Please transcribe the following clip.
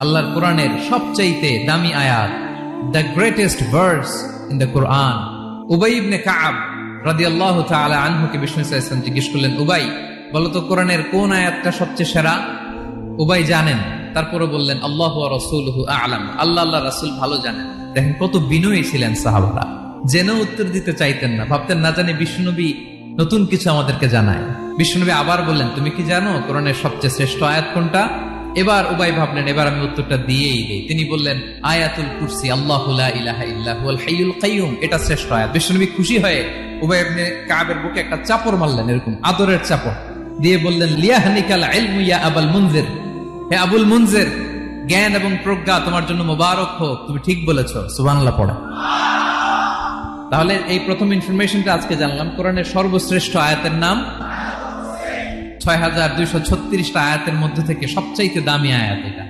আল্লাহর কোরআনের সবচাইতে দামি আয়াত, the greatest verse in the Quran. Ubayy ibn Ka'b রাদিয়াল্লাহু তাআলা আনহুকে বিষ্ণু সাল্লাল্লাহু আলাইহি ওয়াসাল্লাম জিজ্ঞেস করলেন, উবাই বলো তো কোরআনের কোন আয়াতটা সবচেয়ে সেরা? উবাই জানেন, তারপরে বললেন আল্লাহু ওয়া রাসূলুহু আ'লাম, আল্লাহ রাসূল ভালো জানেন। দেখেন কত বিনয়ী ছিলেন সাহাবারা, জেনেও উত্তর দিতে চাইতেন না, ভাবতেন না জানি বিষ্ণুনবী নতুন কিছু আমাদেরকে জানায়। বিষ্ণুনবী আবার বললেন, তুমি কি জানো কোরআনের সবচেয়ে শ্রেষ্ঠ আয়াত কোনটা? এবার উবাই ভাবলেন এবার আমি উত্তরটা দিয়েই দেই। তিনি বললেন আয়াতুল কুরসি, আল্লাহু লা ইলাহা ইল্লা হুয়াল হাইয়ুল কাইয়ুম, এটা শ্রেষ্ঠ আয়াত। বিষ্ণুনবী খুশি হয়ে উবাই ইবনে কাবের বুকে একটা চাপড় মারলেন, এরকম আদরের চাপড় দিয়ে বললেন, লিয়াহনিকাল ইলমু ইয়া আবুল মুনজির, হে আবুল মুনজির, জ্ঞান এবং প্রজ্ঞা তোমার জন্য মোবারক হোক, তুমি ঠিক বলেছো। সুবহানাল্লাহ পড়ো। তাহলে এই প্রথম ইনফরমেশনটা আজকে জানলাম, কোরআনের সর্বশ্রেষ্ঠ আয়াতের নাম ৬,২৩৬টা আয়াতের মধ্যে থেকে সবচাইতে দামি আয়াত এটা।